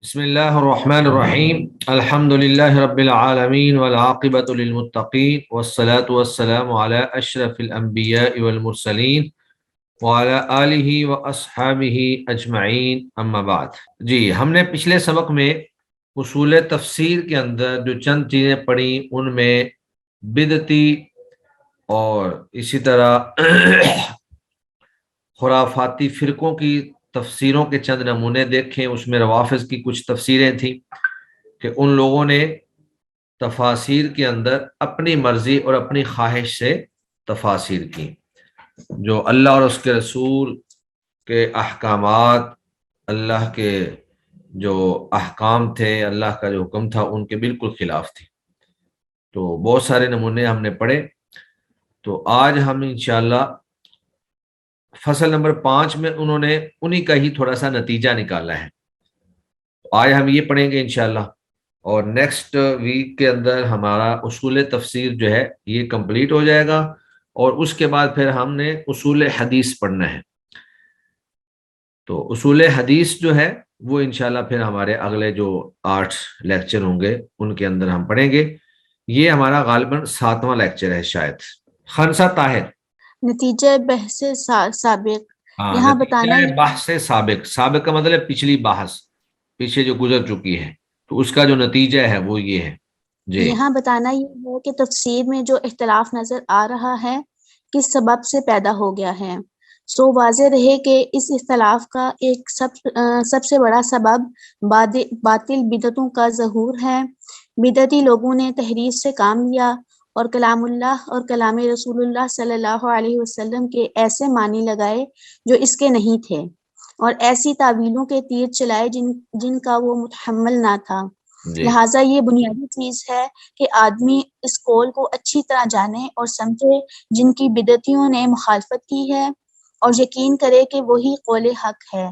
بسم اللہ الرحمن الرحیم الحمد للہ رب العالمین والعاقبۃ للمتقین والصلاة والسلام علی اشرف الانبیاء والمرسلین وعلی آلہ واصحابہ اجمعین اما بعد۔ جی، ہم نے پچھلے سبق میں اصول تفسیر کے اندر جو چند چیزیں پڑھی ان میں بدعتی اور اسی طرح خرافاتی فرقوں کی تفسیروں کے چند نمونے دیکھیں۔ اس میں روافض کی کچھ تفسیریں تھیں کہ ان لوگوں نے تفاسیر کے اندر اپنی مرضی اور اپنی خواہش سے تفاسیر کی، جو اللہ اور اس کے رسول کے احکامات، اللہ کے جو احکام تھے، اللہ کا جو حکم تھا، ان کے بالکل خلاف تھی۔ تو بہت سارے نمونے ہم نے پڑھے۔ تو آج ہم انشاءاللہ فصل نمبر 5 میں انہوں نے انہی کا ہی تھوڑا سا نتیجہ نکالا ہے۔ آج ہم یہ پڑھیں گے انشاءاللہ، اور نیکسٹ ویک کے اندر ہمارا اصول تفسیر جو ہے یہ کمپلیٹ ہو جائے گا، اور اس کے بعد پھر ہم نے اصول حدیث پڑھنا ہے۔ تو اصول حدیث جو ہے وہ انشاءاللہ پھر ہمارے اگلے جو 8 لیکچر ہوں گے ان کے اندر ہم پڑھیں گے۔ یہ ہمارا غالباً 7واں لیکچر ہے شاید۔ خنسا طاہر، نتیجہ بحث سابق ہاں، یہاں بتانا نتیجہ بحث سابق، سابق کا مطلب پچھلی بحث، پیچھے جو گزر چکی ہے، تو اس کا جو نتیجہ ہے وہ یہ ہے۔ جی، یہاں بتانا یہ ہے کہ تفسیر میں جو اختلاف نظر آ رہا ہے کس سبب سے پیدا ہو گیا ہے۔ سو واضح رہے کہ اس اختلاف کا ایک سب سے بڑا سبب باطل بدعتوں کا ظہور ہے۔ بدعتی لوگوں نے تحریف سے کام لیا اور کلام اللہ اور کلام رسول اللہ صلی اللہ علیہ وسلم کے ایسے معنی لگائے جو اس کے نہیں تھے، اور ایسی تعویلوں کے تیر چلائے جن کا وہ متحمل نہ تھا۔ جی، لہٰذا یہ بنیادی چیز ہے کہ آدمی اس قول کو اچھی طرح جانے اور سمجھے جن کی بدعتیوں نے مخالفت کی ہے، اور یقین کرے کہ وہی قول حق ہے۔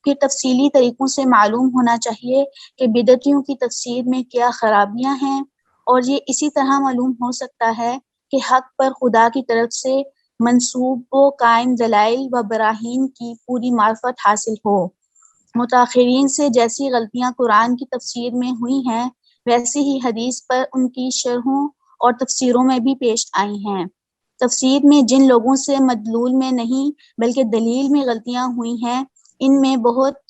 پھر تفصیلی طریقوں سے معلوم ہونا چاہیے کہ بدعتیوں کی تفسیر میں کیا خرابیاں ہیں، اور یہ اسی طرح معلوم ہو سکتا ہے کہ حق پر خدا کی طرف سے منصوب و قائم دلائل و براہین کی پوری معرفت حاصل ہو۔ متاخرین سے جیسی غلطیاں قرآن کی تفسیر میں ہوئی ہیں ویسی ہی حدیث پر ان کی شرحوں اور تفسیروں میں بھی پیش آئی ہیں۔ تفسیر میں جن لوگوں سے مدلول میں نہیں بلکہ دلیل میں غلطیاں ہوئی ہیں، ان میں بہت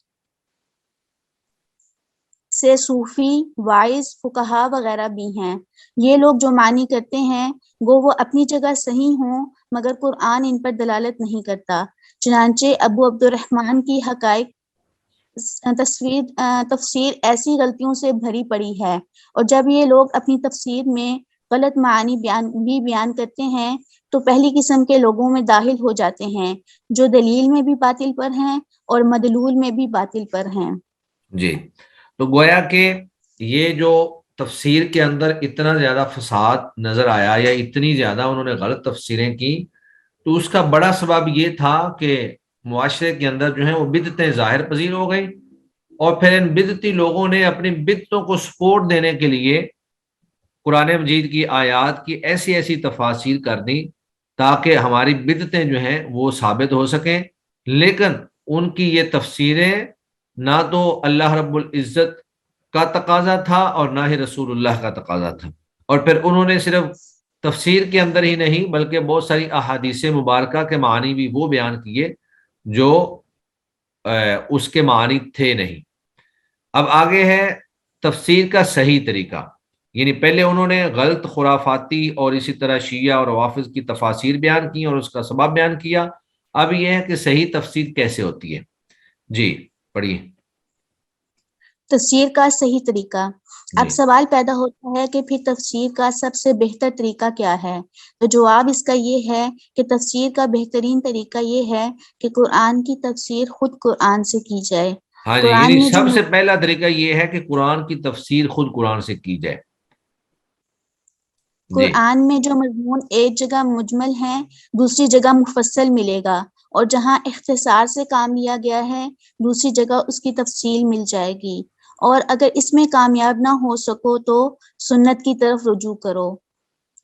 سے صوفی، وائز، فقہا وغیرہ بھی ہیں۔ یہ لوگ جو معنی کرتے ہیں گو وہ اپنی جگہ صحیح ہوں، مگر قرآن ان پر دلالت نہیں کرتا۔ چنانچہ ابو عبد الرحمن کی حقائق تفسیر ایسی غلطیوں سے بھری پڑی ہے، اور جب یہ لوگ اپنی تفسیر میں غلط معنی بیان کرتے ہیں تو پہلی قسم کے لوگوں میں داخل ہو جاتے ہیں جو دلیل میں بھی باطل پر ہیں اور مدلول میں بھی باطل پر ہیں۔ جی، تو گویا کہ یہ جو تفسیر کے اندر اتنا زیادہ فساد نظر آیا یا اتنی زیادہ انہوں نے غلط تفسیریں کی، تو اس کا بڑا سبب یہ تھا کہ معاشرے کے اندر جو ہیں وہ بدعتیں ظاہر پذیر ہو گئی، اور پھر ان بدعتی لوگوں نے اپنی بدعتوں کو سپورٹ دینے کے لیے قرآن مجید کی آیات کی ایسی ایسی تفاسیر کر دی تاکہ ہماری بدعتیں جو ہیں وہ ثابت ہو سکیں، لیکن ان کی یہ تفسیریں نہ تو اللہ رب العزت کا تقاضا تھا اور نہ ہی رسول اللہ کا تقاضا تھا۔ اور پھر انہوں نے صرف تفسیر کے اندر ہی نہیں بلکہ بہت ساری احادیث مبارکہ کے معنی بھی وہ بیان کیے جو اس کے معنی تھے نہیں۔ اب آگے ہے تفسیر کا صحیح طریقہ، یعنی پہلے انہوں نے غلط خرافاتی اور اسی طرح شیعہ اور روافض کی تفاسیر بیان کی اور اس کا سبب بیان کیا۔ اب یہ ہے کہ صحیح تفسیر کیسے ہوتی ہے۔ جی، پڑھیے۔ تفسیر کا صحیح طریقہ۔ اب سوال پیدا ہوتا ہے کہ پھر تفسیر کا سب سے بہتر طریقہ کیا ہے؟ تو جواب اس کا یہ ہے کہ تفسیر کا بہترین طریقہ یہ ہے کہ قرآن کی تفسیر خود قرآن سے کی جائے۔ ہاں جی، قرآن یعنی میں جو سب سے پہلا طریقہ یہ ہے کہ قرآن کی تفسیر خود قرآن سے کی جائے۔ قرآن میں جو مضمون ایک جگہ مجمل ہے دوسری جگہ مفصل ملے گا، اور جہاں اختصار سے کام لیا گیا ہے دوسری جگہ اس کی تفصیل مل جائے گی، اور اگر اس میں کامیاب نہ ہو سکو تو سنت کی طرف رجوع کرو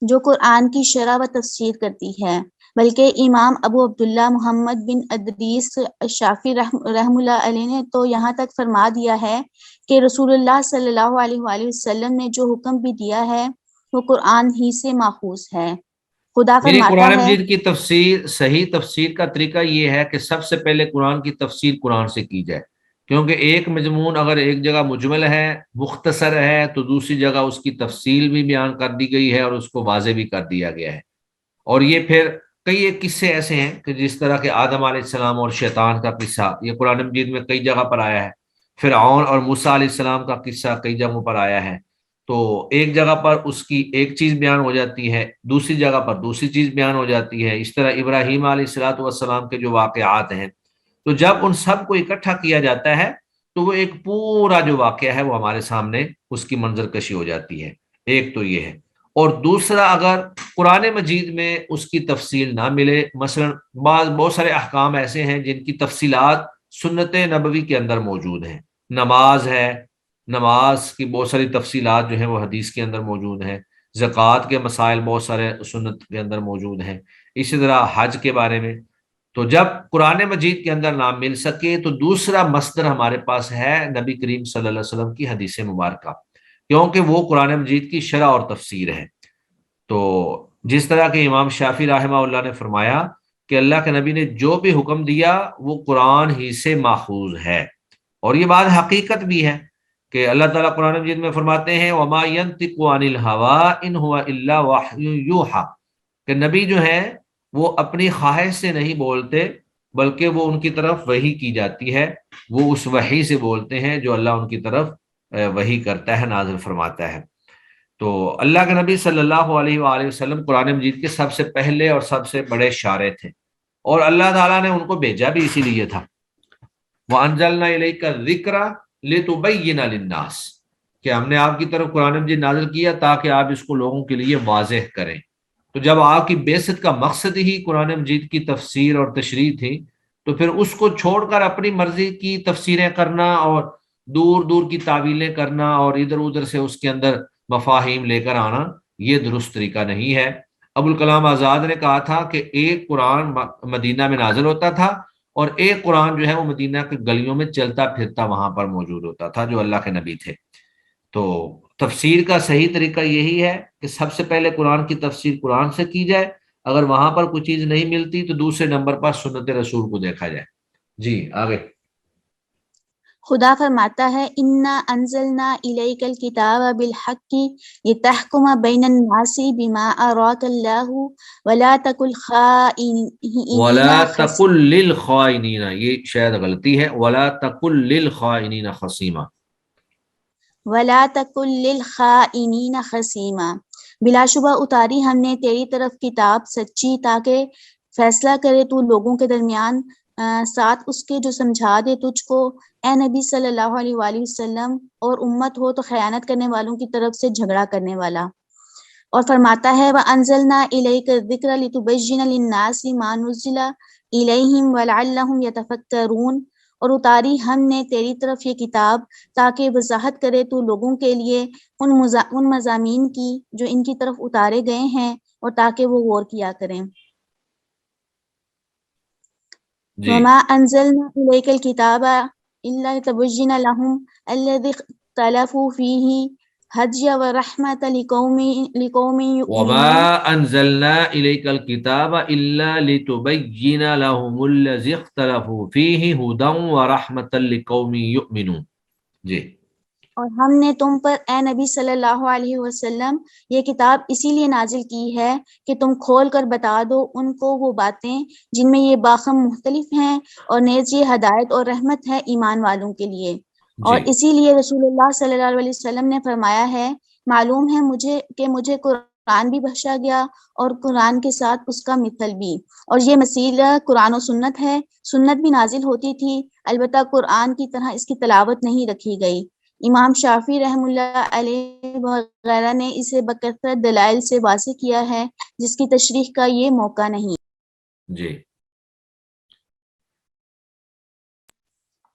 جو قرآن کی شرح و تفسیر کرتی ہے۔ بلکہ امام ابو عبداللہ محمد بن ادریس شافی رحم اللہ علیہ نے تو یہاں تک فرما دیا ہے کہ رسول اللہ صلی اللہ علیہ وآلہ وسلم نے جو حکم بھی دیا ہے وہ قرآن ہی سے ماخوذ ہے۔ خدا میری فرماتا قرآن ہے، مجید کی تفسیر، صحیح تفسیر کا طریقہ یہ ہے کہ سب سے پہلے قرآن کی تفسیر قرآن سے کی جائے، کیونکہ ایک مضمون اگر ایک جگہ مجمل ہے، مختصر ہے، تو دوسری جگہ اس کی تفصیل بھی بیان کر دی گئی ہے اور اس کو واضح بھی کر دیا گیا ہے۔ اور یہ پھر کئی ایک قصے ایسے ہیں کہ جس طرح کہ آدم علیہ السلام اور شیطان کا قصہ یہ قرآن مجید میں کئی جگہ پر آیا ہے، فرعون اور موسیٰ علیہ السلام کا قصہ کئی جگہوں پر آیا ہے، تو ایک جگہ پر اس کی ایک چیز بیان ہو جاتی ہے، دوسری جگہ پر دوسری چیز بیان ہو جاتی ہے۔ اس طرح ابراہیم علیہ الصلوۃ والسلام کے جو واقعات ہیں، تو جب ان سب کو اکٹھا کیا جاتا ہے تو وہ ایک پورا جو واقعہ ہے وہ ہمارے سامنے اس کی منظر کشی ہو جاتی ہے۔ ایک تو یہ ہے، اور دوسرا اگر قرآن مجید میں اس کی تفصیل نہ ملے، مثلا بہت سارے احکام ایسے ہیں جن کی تفصیلات سنت نبوی کے اندر موجود ہیں، نماز ہے، نماز کی بہت ساری تفصیلات جو ہیں وہ حدیث کے اندر موجود ہیں، زکوٰۃ کے مسائل بہت سارے سنت کے اندر موجود ہیں، اسی طرح حج کے بارے میں۔ تو جب قرآن مجید کے اندر نہ مل سکے تو دوسرا مصدر ہمارے پاس ہے نبی کریم صلی اللہ علیہ وسلم کی حدیث مبارکہ، کیونکہ وہ قرآن مجید کی شرح اور تفسیر ہے۔ تو جس طرح کہ امام شافعی رحمہ اللہ نے فرمایا کہ اللہ کے نبی نے جو بھی حکم دیا وہ قرآن ہی سے ماخوذ ہے، اور یہ بات حقیقت بھی ہے کہ اللہ تعالیٰ قرآن مجید میں فرماتے ہیں وَمَا يَنطِقُ عَنِ الْهَوَىٰ إِنْ هُوَ إِلَّا وَحْيٌ يُوحَىٰ، کہ نبی جو ہیں وہ اپنی خواہش سے نہیں بولتے بلکہ وہ ان کی طرف وحی کی جاتی ہے، وہ اس وحی سے بولتے ہیں جو اللہ ان کی طرف وحی کرتا ہے، نازل فرماتا ہے۔ تو اللہ کے نبی صلی اللہ علیہ وآلہ وسلم قرآن مجید کے سب سے پہلے اور سب سے بڑے شارع تھے، اور اللہ تعالیٰ نے ان کو بھیجا بھی اسی لیے تھا، وَأَنزَلْنَا إِلَيْكَ الذِّكْرَ لِتُبَيِّنَ لِلنَّاسِ، کہ ہم نے آپ کی طرف قرآن مجید نازل کیا تاکہ آپ اس کو لوگوں کے لیے واضح کریں۔ تو جب آپ کی بعثت کا مقصد ہی قرآن مجید کی تفسیر اور تشریح تھی، تو پھر اس کو چھوڑ کر اپنی مرضی کی تفسیریں کرنا اور دور دور کی تعویلیں کرنا اور ادھر ادھر سے اس کے اندر مفاہیم لے کر آنا، یہ درست طریقہ نہیں ہے۔ ابوالکلام آزاد نے کہا تھا کہ ایک قرآن مدینہ میں نازل ہوتا تھا اور ایک قرآن جو ہے وہ مدینہ کے گلیوں میں چلتا پھرتا وہاں پر موجود ہوتا تھا، جو اللہ کے نبی تھے۔ تو تفسیر کا صحیح طریقہ یہی ہے کہ سب سے پہلے قرآن کی تفسیر قرآن سے کی جائے، اگر وہاں پر کوئی چیز نہیں ملتی تو دوسرے نمبر پر سنت رسول کو دیکھا جائے۔ جی آگے۔ خدا فرماتا ہے اِنَّا أَنزَلْنَا إِلَيْكَ الْكِتَابَ بِالْحَقِّ لِتَحْكُمَ بَيْنَ النَّاسِ بِمَا أَرَاكَ اللَّهُ وَلَا تَكُنْ وَلَا خَائِنِينَ تَقُل لِّلْخَائِنِينَ، یہ شاید غلطی ہے، وَلَا تَقُل لِّلْخَائِنِينَ خَصِيمًا۔ وَلَا تَكُنْ لِلْخَائِنِينَ خَصِيمًا، بلا شبہ اتاری ہم نے تیری طرف کتاب سچی تاکہ فیصلہ کرے تو لوگوں کے درمیان، ساتھ اس کے جو سمجھا دے تجھ کو اے نبی صلی اللہ علیہ وآلہ وسلم، اور امت ہو تو خیانت کرنے والوں کی طرف سے جھگڑا کرنے والا۔ اور فرماتا ہے وَأَنزَلْنَا إِلَيْكَ الذِّكْرَ لِتُبَيِّنَ لِلنَّاسِ مَا نُزِّلَ إِلَيْهِمْ وَلَعَلَّهُمْ يَتَفَكَّرُونَ، اور اتاری ہم نے تیری طرف یہ کتاب تاکہ وضاحت کرے تو لوگوں کے لیے ان مضامین کی جو ان کی طرف اتارے گئے ہیں، اور تاکہ وہ غور کیا کریں۔ جی وَمَا أَنزَلْنَا إِلَيْكَ الْكِتَابَ إِلَّا لِتُبَيِّنَ لَهُمْ الَّذِي اخْتَلَفُوا فِيهِ هَدْيًا وَرَحْمَةً لِقَوْمٍ وَمَا يُؤْمِنُونَ۔ أَنزَلْنَا إِلَيْكَ الْكِتَابَ إِلَّا لِتُبَيِّنَ لَهُمُ الَّذِي اخْتَلَفُوا فِيهِ هُدًى وَرَحْمَةً لِقَوْمٍ يُؤْمِنُونَ۔ جی۔ اور ہم نے تم پر اے نبی صلی اللہ علیہ وسلم یہ کتاب اسی لیے نازل کی ہے کہ تم کھول کر بتا دو ان کو وہ باتیں جن میں یہ باہم مختلف ہیں، اور نیز یہ ہدایت اور رحمت ہے ایمان والوں کے لیے۔ اور جی اسی لیے رسول اللہ صلی اللہ علیہ وسلم نے فرمایا ہے معلوم ہے مجھے کہ مجھے قرآن بھی بخشا گیا اور قرآن کے ساتھ اس کا مثل بھی، اور یہ مثیل قرآن و سنت ہے۔ سنت بھی نازل ہوتی تھی، البتہ قرآن کی طرح اس کی تلاوت نہیں رکھی گئی۔ امام شافعی رحم اللہ علیہ وغیرہ نے اسے بکثرت دلائل سے واضح کیا ہے، جس کی تشریح کا یہ موقع نہیں۔ جی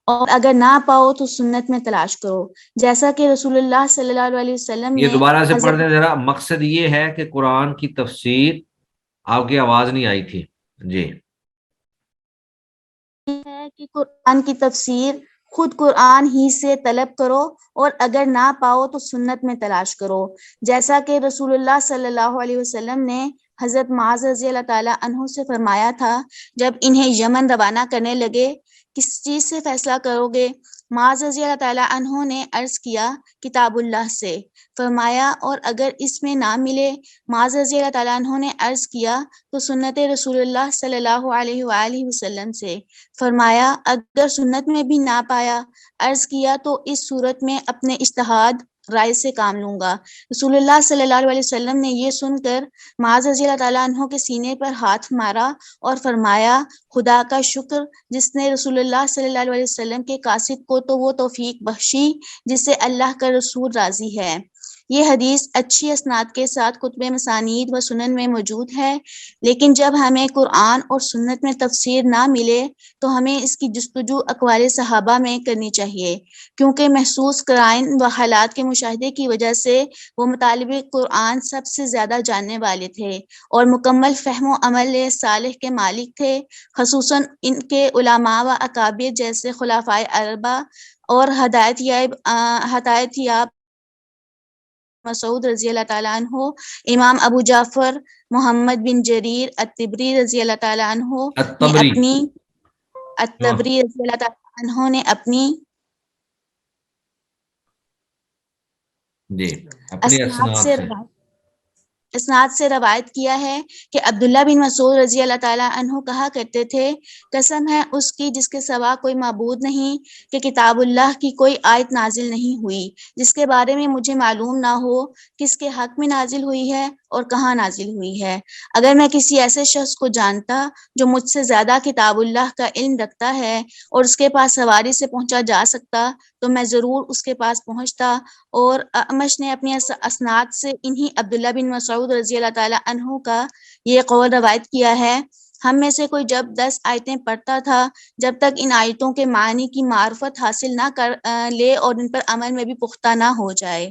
اور اگر نہ پاؤ تو سنت میں تلاش کرو، جیسا کہ رسول اللہ صلی اللہ علیہ وسلم یہ نے دوبارہ سے پڑھ حضرت دیں ذرا۔ مقصد یہ ہے کہ قرآن کی تفسیر، آپ کی آواز نہیں آئی تھی، جی ہے کہ قرآن کی تفسیر خود قرآن ہی سے طلب کرو، اور اگر نہ پاؤ تو سنت میں تلاش کرو، جیسا کہ رسول اللہ صلی اللہ علیہ وسلم نے حضرت معاذ رضی اللہ تعالیٰ عنہ سے فرمایا تھا جب انہیں یمن روانہ کرنے لگے، کس چیز سے فیصلہ کرو گے؟ معاذ رضی اللہ تعالیٰ عنہ نے عرض کیا کتاب اللہ سے، فرمایا اور اگر اس میں نہ ملے؟ معاذ رضی اللہ تعالیٰ عنہ نے عرض کیا تو سنت رسول اللہ صلی اللہ علیہ وآلہ وسلم سے، فرمایا اگر سنت میں بھی نہ پایا؟ عرض کیا تو اس صورت میں اپنے اجتہاد رائے سے کام لوں گا۔ رسول اللہ صلی اللہ علیہ وسلم نے یہ سن کر معاذ رضی اللہ تعالیٰ عنہ کے سینے پر ہاتھ مارا اور فرمایا خدا کا شکر جس نے رسول اللہ صلی اللہ علیہ وسلم کے قاصد کو تو وہ توفیق بخشی جس سے اللہ کا رسول راضی ہے۔ یہ حدیث اچھی اسناد کے ساتھ کتب مسانید و سنن میں موجود ہے، لیکن جب ہمیں قرآن اور سنت میں تفسیر نہ ملے تو ہمیں اس کی جستجو اقوال صحابہ میں کرنی چاہیے، کیونکہ محسوس قرائن و حالات کے مشاہدے کی وجہ سے وہ مطالب قرآن سب سے زیادہ جاننے والے تھے اور مکمل فہم و عمل صالح کے مالک تھے، خصوصاً ان کے علماء و اکابر جیسے خلفائے اربعہ اور ہدایت یاب مسعود رضی اللہ تعالیٰ عنہ، امام ابو جعفر محمد بن جریر الطبری رضی اللہ تعالیٰ عنہ نے الطبری اپنی الطبری رضی اللہ تعالیٰ عنہ نے اپنی جی اپنی اسناد سے اسناد سے روایت کیا ہے کہ عبداللہ بن مسعود رضی اللہ تعالیٰ عنہ کہا کرتے تھے قسم ہے اس کی جس کے سوا کوئی معبود نہیں کہ کتاب اللہ کی کوئی آیت نازل نہیں ہوئی جس کے بارے میں مجھے معلوم نہ ہو کس کے حق میں نازل ہوئی ہے اور کہاں نازل ہوئی ہے۔ اگر میں کسی ایسے شخص کو جانتا جو مجھ سے زیادہ کتاب اللہ کا علم رکھتا ہے اور اس کے پاس سواری سے پہنچا جا سکتا تو میں ضرور اس کے پاس پہنچتا۔ اور اعمش نے اپنی اسناد سے انہی عبداللہ بن مسعود رضی اللہ تعالیٰ عنہ کا یہ قول روایت کیا ہے، ہم میں سے کوئی جب 10 آیتیں پڑھتا تھا جب تک ان آیتوں کے معنی کی معرفت حاصل نہ کر لے اور ان پر عمل میں بھی پختہ نہ ہو جائے۔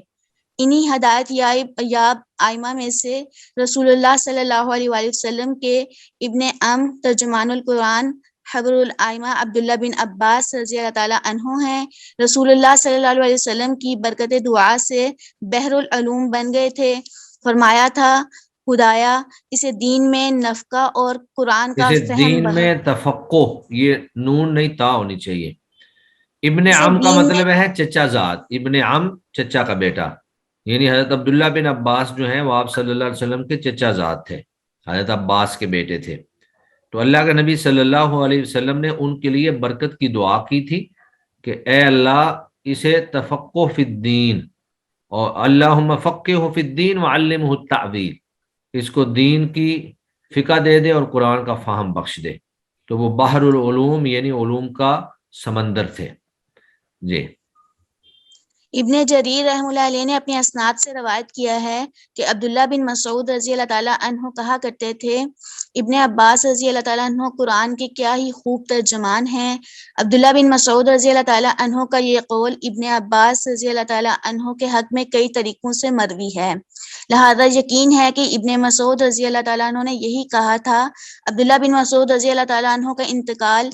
انہی ہدایت یاب آئمہ میں سے رسول اللہ صلی اللہ علیہ وآلہ وسلم کے ابن ترجمان القرآن حبر الائمہ عبداللہ بن عباس رضی اللہ تعالیٰ عنہ ہیں۔ رسول اللہ صلی اللہ علیہ وسلم کی برکت دعا سے بحر العلوم بن گئے تھے۔ فرمایا تھا خدایا اسے دین میں نفقہ اور قرآن کا اسے فہم دین میں تفقہ، یہ نون نہیں تا ہونی چاہیے۔ ابن اسے عم کا دین میں مطلب ہے چچا زاد، ابن عم چچا کا بیٹا، یعنی حضرت عبداللہ بن عباس جو ہیں وہ آپ صلی اللہ علیہ وسلم کے چچا زاد تھے، حضرت عباس کے بیٹے تھے۔ تو اللہ کے نبی صلی اللہ علیہ وسلم نے ان کے لیے برکت کی دعا کی تھی کہ اے اللہ اسے تفقہ فی الدین، اور اللہم فقہہ فی الدین وعلمہ التعویل، اس کو دین کی فقہ دے دے اور قرآن کا فہم بخش دے۔ تو وہ بحر العلوم یعنی علوم کا سمندر تھے۔ جی ابن جریر رحمہ اللہ علیہ نے اپنی اسناد سے روایت کیا ہے کہ عبداللہ بن مسعود رضی اللہ تعالیٰ عنہ کہا کرتے تھے ابن عباس رضی اللہ تعالیٰ عنہ قرآن کے کیا ہی خوب ترجمان ہیں۔ عبداللہ بن مسعود رضی اللہ تعالیٰ عنہ کا یہ قول ابن عباس رضی اللہ تعالیٰ عنہ کے حق میں کئی طریقوں سے مروی ہے، لہذا یقین ہے کہ ابن مسعود رضی اللہ تعالیٰ عنہ نے یہی کہا تھا۔ عبداللہ بن مسعود رضی اللہ تعالیٰ عنہ کا انتقال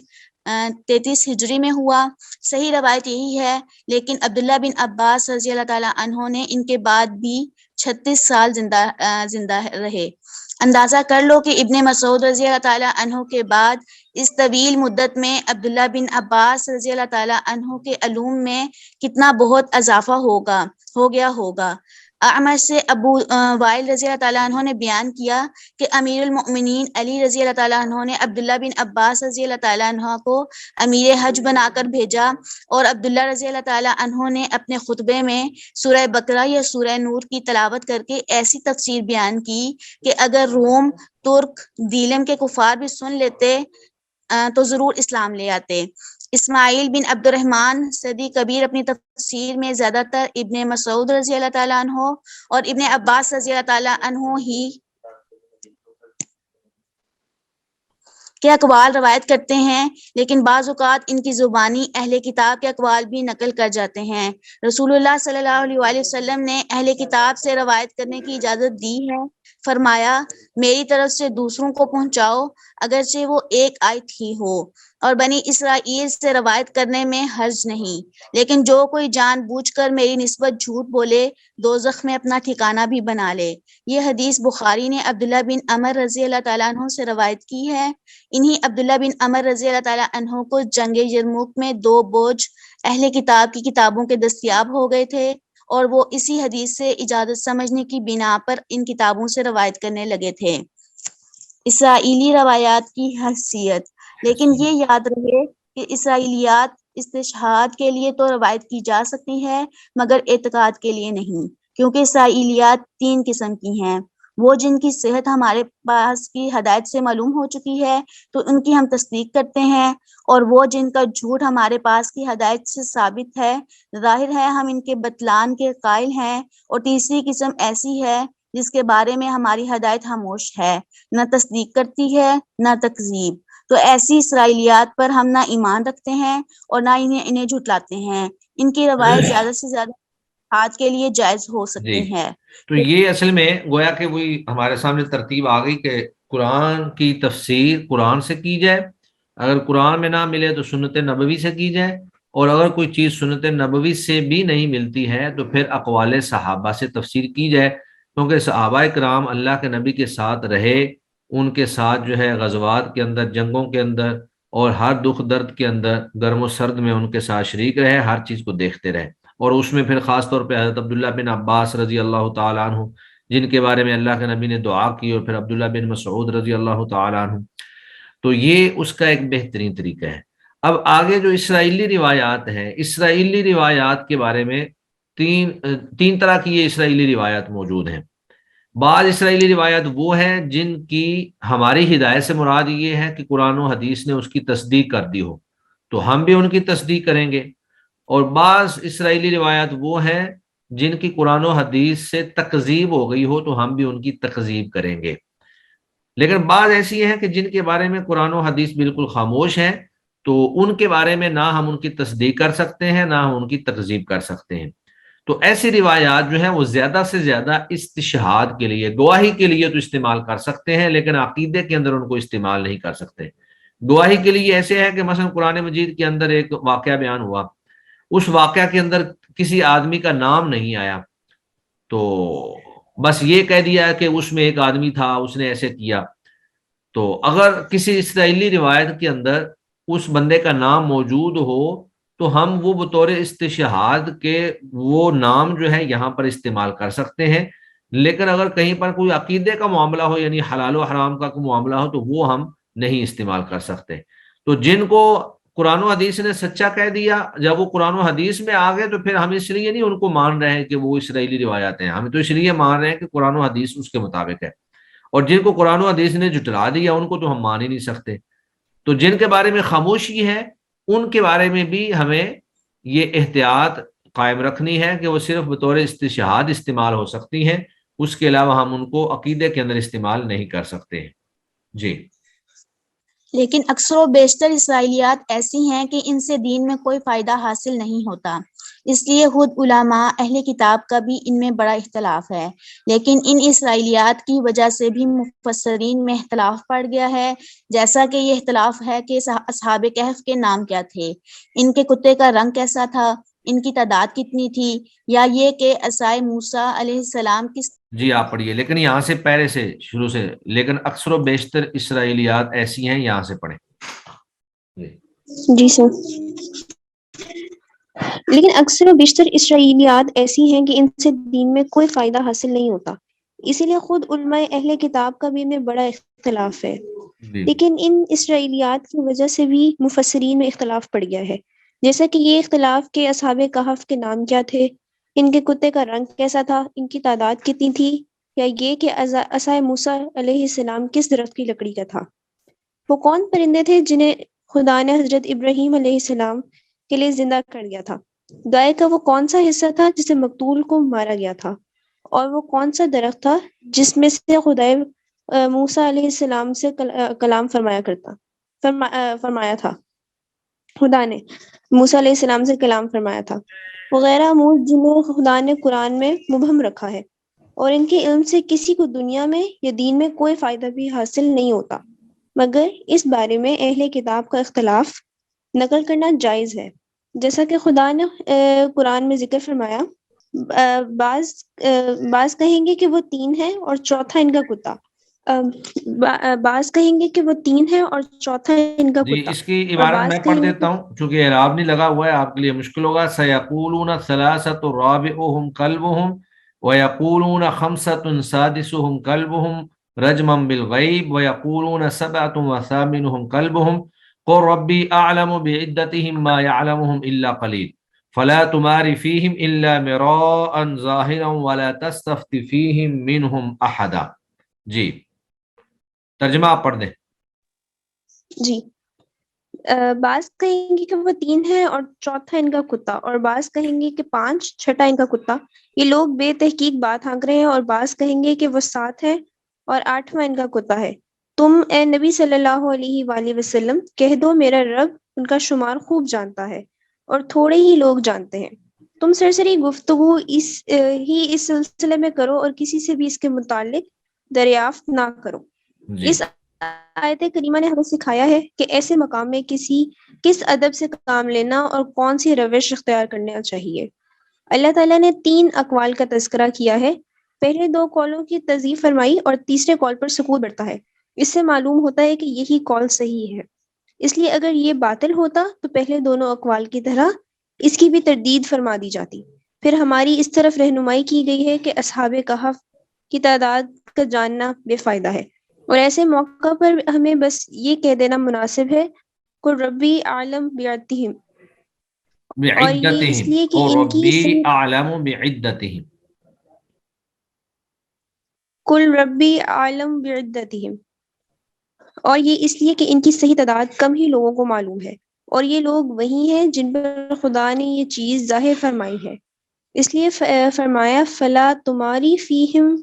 33 ہجری میں ہوا، صحیح روایت یہی ہے، لیکن عبداللہ بن عباس رضی اللہ تعالیٰ عنہ نے ان کے بعد بھی 36 سال زندہ رہے۔ اندازہ کر لو کہ ابن مسعود رضی اللہ تعالیٰ عنہ کے بعد اس طویل مدت میں عبداللہ بن عباس رضی اللہ تعالیٰ عنہ کے علوم میں کتنا بہت اضافہ ہو گیا ہوگا۔ اعمش سے ابو وائل رضی اللہ تعالیٰ عنہ نے بیان کیا کہ امیر المؤمنین علی رضی اللہ تعالیٰ عنہ نے عبداللہ بن عباس رضی اللہ تعالیٰ عنہ کو امیر حج بنا کر بھیجا، اور عبداللہ رضی اللہ تعالیٰ عنہ نے اپنے خطبے میں سورہ بقرہ یا سورہ نور کی تلاوت کر کے ایسی تفسیر بیان کی کہ اگر روم، ترک، دیلم کے کفار بھی سن لیتے تو ضرور اسلام لے آتے۔ اسماعیل بن عبد الرحمن صدی کبیر اپنی تفسیر میں زیادہ تر ابن مسعود رضی اللہ تعالیٰ عنہ اور ابن عباس رضی اللہ تعالیٰ عنہ ہی کے اقوال روایت کرتے ہیں، لیکن بعض اوقات ان کی زبانی اہل کتاب کے اقوال بھی نقل کر جاتے ہیں۔ رسول اللہ صلی اللہ علیہ وآلہ وسلم نے اہل کتاب سے روایت کرنے کی اجازت دی ہے، فرمایا میری طرف سے دوسروں کو پہنچاؤ اگرچہ وہ ایک آیت ہی ہو، اور بنی اسرائیل سے روایت کرنے میں حرج نہیں، لیکن جو کوئی جان بوجھ کر میری نسبت جھوٹ بولے دوزخ میں اپنا ٹھکانہ بھی بنا لے۔ یہ حدیث بخاری نے عبداللہ بن عمر رضی اللہ تعالیٰ عنہ سے روایت کی ہے۔ انہی عبداللہ بن عمر رضی اللہ تعالیٰ عنہ کو جنگ یرموک میں 2 بوجھ اہل کتاب کی کتابوں کے دستیاب ہو گئے تھے، اور وہ اسی حدیث سے اجازت سمجھنے کی بنا پر ان کتابوں سے روایت کرنے لگے تھے۔ اسرائیلی روایات کی حیثیت، لیکن یہ یاد رہے کہ اسرائیلیات استشہاد کے لیے تو روایت کی جا سکتی ہے مگر اعتقاد کے لیے نہیں، کیونکہ اسرائیلیات 3 قسم کی ہیں۔ وہ جن کی صحت ہمارے پاس کی ہدایت سے معلوم ہو چکی ہے تو ان کی ہم تصدیق کرتے ہیں، اور وہ جن کا جھوٹ ہمارے پاس کی ہدایت سے ثابت ہے ظاہر ہے ہم ان کے بطلان کے قائل ہیں، اور تیسری قسم ایسی ہے جس کے بارے میں ہماری ہدایت خاموش ہے، نہ تصدیق کرتی ہے نہ تکذیب۔ تو ایسی اسرائیلیات پر ہم نہ ایمان رکھتے ہیں اور نہ انہیں جھٹلاتے ہیں۔ ان کی روایت زیادہ سے زیادہ ہاتھ کے لیے جائز ہو سکتی جی، ہے۔ تو یہ اصل میں گویا کہ وہی ہمارے سامنے ترتیب آ گئی کہ قرآن کی تفسیر قرآن سے کی جائے، اگر قرآن میں نہ ملے تو سنت نبوی سے کی جائے، اور اگر کوئی چیز سنت نبوی سے بھی نہیں ملتی ہے تو پھر اقوال صحابہ سے تفسیر کی جائے، کیونکہ صحابہ کرام اللہ کے نبی کے ساتھ رہے، ان کے ساتھ جو ہے غزوات کے اندر، جنگوں کے اندر، اور ہر دکھ درد کے اندر گرم و سرد میں ان کے ساتھ شریک رہے، ہر چیز کو دیکھتے رہے۔ اور اس میں پھر خاص طور پہ حضرت عبداللہ بن عباس رضی اللہ تعالیٰ عنہ، جن کے بارے میں اللہ کے نبی نے دعا کی، اور پھر عبداللہ بن مسعود رضی اللہ تعالیٰ عنہ، تو یہ اس کا ایک بہترین طریقہ ہے۔ اب آگے جو اسرائیلی روایات ہیں، اسرائیلی روایات کے بارے میں تین طرح کی یہ اسرائیلی روایات موجود ہیں۔ بعض اسرائیلی روایات وہ ہیں جن کی ہماری ہدایت سے مراد یہ ہے کہ قرآن و حدیث نے اس کی تصدیق کر دی ہو تو ہم بھی ان کی تصدیق کریں گے، اور بعض اسرائیلی روایات وہ ہیں جن کی قرآن و حدیث سے تکذیب ہو گئی ہو تو ہم بھی ان کی تکذیب کریں گے۔ لیکن بعض ایسی ہیں کہ جن کے بارے میں قرآن و حدیث بالکل خاموش ہیں، تو ان کے بارے میں نہ ہم ان کی تصدیق کر سکتے ہیں نہ ہم ان کی تکذیب کر سکتے ہیں۔ تو ایسی روایات جو ہیں وہ زیادہ سے زیادہ استشہاد کے لیے، گواہی کے لیے تو استعمال کر سکتے ہیں، لیکن عقیدے کے اندر ان کو استعمال نہیں کر سکتے۔ گواہی کے لیے ایسے ہے کہ مثلا قرآن مجید کے اندر ایک واقعہ بیان ہوا، اس واقعہ کے اندر کسی آدمی کا نام نہیں آیا، تو بس یہ کہہ دیا کہ اس میں ایک آدمی تھا، اس نے ایسے کیا۔ تو اگر کسی اسرائیلی روایت کے اندر اس بندے کا نام موجود ہو تو ہم وہ بطور استشہاد کے وہ نام جو ہے یہاں پر استعمال کر سکتے ہیں، لیکن اگر کہیں پر کوئی عقیدے کا معاملہ ہو، یعنی حلال و حرام کا کوئی معاملہ ہو، تو وہ ہم نہیں استعمال کر سکتے۔ تو جن کو قرآن و حدیث نے سچا کہہ دیا، جب وہ قرآن و حدیث میں آ گئے تو پھر ہم اس لیے نہیں ان کو مان رہے ہیں کہ وہ اسرائیلی روایات ہیں، ہم تو اس لیے مان رہے ہیں کہ قرآن و حدیث اس کے مطابق ہے، اور جن کو قرآن و حدیث نے جھٹلا دیا ان کو تو ہم مان ہی نہیں سکتے۔ تو جن کے بارے میں خاموشی ہے ان کے بارے میں بھی ہمیں یہ احتیاط قائم رکھنی ہے کہ وہ صرف بطور استشہاد استعمال ہو سکتی ہیں، اس کے علاوہ ہم ان کو عقیدے کے اندر استعمال نہیں کر سکتے ہیں۔ جی، لیکن اکثر و بیشتر اسرائیلیات ایسی ہیں کہ ان سے دین میں کوئی فائدہ حاصل نہیں ہوتا، اس لیے خود علماء اہل کتاب کا بھی ان میں بڑا اختلاف ہے۔ لیکن ان اسرائیلیات کی وجہ سے بھی مفسرین میں اختلاف پڑ گیا ہے، جیسا کہ یہ اختلاف ہے کہ اصحاب کہف کے نام کیا تھے، ان کے کتے کا رنگ کیسا تھا، ان کی تعداد کتنی تھی، یا یہ کہ عصائے موسیٰ علیہ السلام کس۔ جی آپ پڑھیے، لیکن یہاں سے پہلے سے شروع سے، لیکن اکثر و بیشتر اسرائیلیات ایسی ہیں، یہاں سے پڑھیں۔ جی سر، لیکن اکثر و بیشتر اسرائیلیات ایسی ہیں کہ ان سے دین میں کوئی فائدہ حاصل نہیں ہوتا، اسی لیے خود علماء اہل کتاب کا بھی ان میں بڑا اختلاف ہے۔ لیکن ان اسرائیلیات کی وجہ سے بھی مفسرین میں اختلاف پڑ گیا ہے، جیسا کہ یہ اختلاف کہ اصحاب کہف کے نام کیا تھے، ان کے کتے کا رنگ کیسا تھا، ان کی تعداد کتنی تھی، یا یہ کہ عصائے موسیٰ علیہ السلام کس درخت کی لکڑی کا تھا، وہ کون پرندے تھے جنہیں خدا نے حضرت ابراہیم علیہ السلام کے لیے زندہ کر دیا تھا، گائے کا وہ کون سا حصہ تھا جسے مقتول کو مارا گیا تھا، اور وہ کون سا درخت تھا جس میں سے خدا موسیٰ علیہ السلام سے کلام فرمایا تھا، خدا نے موسیٰ علیہ السلام سے کلام فرمایا تھا، وغیرہ امور جنہیں خدا نے قرآن میں مبہم رکھا ہے۔ اور ان کے علم سے کسی کو دنیا میں یا دین میں کوئی فائدہ بھی حاصل نہیں ہوتا، مگر اس بارے میں اہل کتاب کا اختلاف نقل کرنا جائز ہے، جیسا کہ خدا نے قرآن میں ذکر فرمایا، بعض کہیں گے کہ وہ 3 ہیں اور چوتھا ان کا کتا، بعض کہیں گے کہ وہ 3 ہیں اور چوتھا ان کا جی کتا، اس کی اور عبارت میں بعض پڑھ کہیں دیتا گے ہوں چونکہ اعراب نہیں لگا ہوا ہے، آپ کے لیے مشکل ہوگا۔ سیقولون ثلاثۃ رابعهم کلبهم ویقولون خمسۃ سادسهم کلبهم رجما بالغیب ویقولون سبعۃ وثامنهم کلبهم قل ربی اعلم بعدتهم ما يعلمهم الا قلیل فلا تمار فیہم الا مراء ظاہرا ولا تستفت فیہم منهم احدا۔ جی ترجمہ آپ پڑھ دیں۔ جی، بعض کہیں گے کہ وہ 3 ہیں اور چوتھا ان کا کتا، اور بعض کہیں گے کہ 5، چھٹا ان کا کتا، یہ لوگ بے تحقیق بات ہانک رہے ہیں، اور بعض کہیں گے کہ وہ 7 ہے اور 8واں ان کا کتا ہے۔ تم اے نبی صلی اللہ علیہ وآلہ وسلم کہہ دو میرا رب ان کا شمار خوب جانتا ہے اور تھوڑے ہی لوگ جانتے ہیں۔ تم سرسری گفتگو اس سلسلے میں کرو اور کسی سے بھی اس کے متعلق دریافت نہ کرو۔ جی اس آیت کریمہ نے ہمیں سکھایا ہے کہ ایسے مقام میں کس ادب سے کام لینا اور کون سی روش اختیار کرنا چاہیے۔ اللہ تعالیٰ نے 3 اقوال کا تذکرہ کیا ہے، پہلے 2 قولوں کی تضعیف فرمائی اور تیسرے قول پر سکوت برتا ہے۔ اس سے معلوم ہوتا ہے کہ یہی قول صحیح ہے، اس لیے اگر یہ باطل ہوتا تو پہلے دونوں اقوال کی طرح اس کی بھی تردید فرما دی جاتی۔ پھر ہماری اس طرف رہنمائی کی گئی ہے کہ اصحاب کہف کی تعداد کا جاننا بے فائدہ ہے، اور ایسے موقع پر ہمیں بس یہ کہہ دینا مناسب ہے قل ربی اعلم بعدتہم، اور یہ اس بعدتہم لیے کہ قل ان کی ربی صحیح اعلم بعدتہم۔ قل ربی اعلم بعدتہم، اور یہ اس لیے کہ ان کی صحیح تعداد کم ہی لوگوں کو معلوم ہے، اور یہ لوگ وہی ہیں جن پر خدا نے یہ چیز ظاہر فرمائی ہے، اس لیے فرمایا فلا تماری فیہم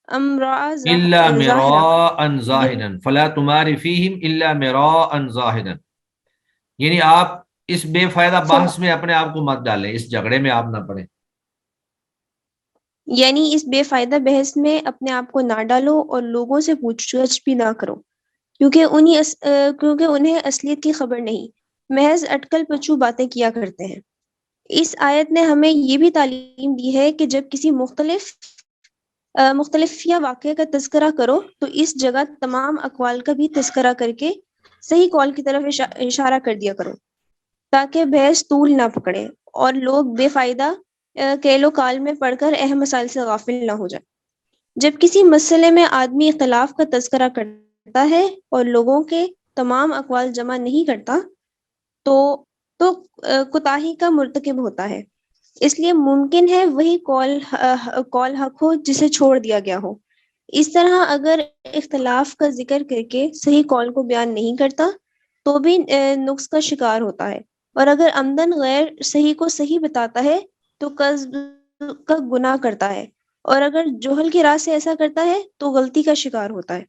امراء الا ظاہرہ، مراء یعنی ظاہرا فلا تمار فیہم الا مراء ظاہرا، یعنی آپ اس بے فائدہ بحث میں اپنے آپ کو مت ڈالیں، اس جھگڑے میں آپ نہ پڑیں۔ یعنی اس بے فائدہ بحث میں اپنے آپ کو نہ ڈالو اور لوگوں سے پوچھ گچھ بھی نہ کرو، کیونکہ انہیں اصلیت کی خبر نہیں، محض اٹکل پچو باتیں کیا کرتے ہیں۔ اس آیت نے ہمیں یہ بھی تعلیم دی ہے کہ جب کسی مختلف یا واقعے کا تذکرہ کرو تو اس جگہ تمام اقوال کا بھی تذکرہ کر کے صحیح قول کی طرف اشارہ کر دیا کرو، تاکہ بحث طول نہ پکڑے اور لوگ بے فائدہ کیل و کال میں پڑھ کر اہم مسائل سے غافل نہ ہو جائے۔ جب کسی مسئلے میں آدمی اختلاف کا تذکرہ کرتا ہے اور لوگوں کے تمام اقوال جمع نہیں کرتا تو کوتاہی کا مرتکب ہوتا ہے، اس لیے ممکن ہے وہی قول حق ہو جسے چھوڑ دیا گیا ہو۔ اس طرح اگر اختلاف کا ذکر کر کے صحیح قول کو بیان نہیں کرتا تو بھی نقص کا شکار ہوتا ہے، اور اگر عمدن غیر صحیح کو صحیح بتاتا ہے تو قصد کا گناہ کرتا ہے، اور اگر جہل کی راہ سے ایسا کرتا ہے تو غلطی کا شکار ہوتا ہے۔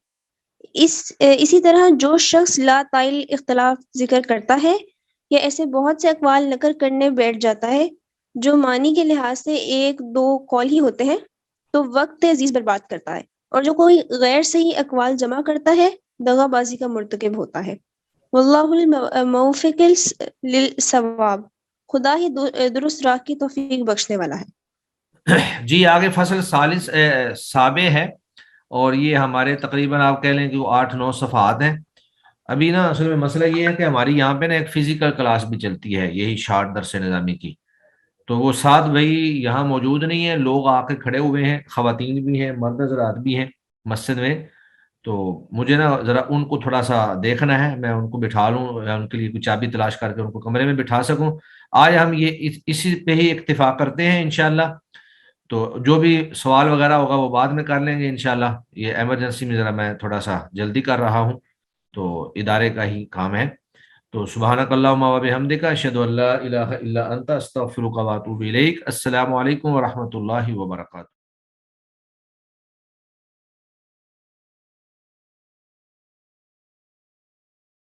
اسی طرح جو شخص لا طائل اختلاف ذکر کرتا ہے یا ایسے بہت سے اقوال نقل کرنے بیٹھ جاتا ہے جو معنی کے لحاظ سے 1-2 قول ہی ہوتے ہیں تو وقت عزیز برباد کرتا ہے، اور جو کوئی غیر صحیح اقوال جمع کرتا ہے دغا بازی کا مرتکب ہوتا ہے۔ واللہ الموفق للصواب، خدا ہی درست راہ کی توفیق بخشنے والا ہے۔ جی آگے فصل ثالث سابع ہے، اور یہ ہمارے تقریباً آپ کہہ لیں کہ وہ 8-9 صفحات ہیں۔ ابھی نا اصل میں مسئلہ یہ ہے کہ ہماری یہاں پہ نا ایک فزیکل کلاس بھی چلتی ہے، یہی شارٹ درس نظامی کی، تو وہ ساتھ بھائی یہاں موجود نہیں ہیں، لوگ آ کے کھڑے ہوئے ہیں، خواتین بھی ہیں، مرد حضرات بھی ہیں مسجد میں، تو مجھے نا ذرا ان کو تھوڑا سا دیکھنا ہے، میں ان کو بٹھا لوں یا ان کے لیے کوئی چابی تلاش کر کے ان کو کمرے میں بٹھا سکوں۔ آج ہم یہ اسی پہ ہی اکتفا کرتے ہیں انشاءاللہ، تو جو بھی سوال وغیرہ ہوگا وہ بعد میں کر لیں گے انشاءاللہ۔ یہ ایمرجنسی میں ذرا میں تھوڑا سا جلدی کر رہا ہوں، تو ادارے کا ہی کام ہے۔ تو سبحانک اللہم و بحمدک اشہد ان لا الہ الا انت استغفرک و اتوب الیک۔ السلام علیکم ورحمۃ اللہ وبرکاتہ۔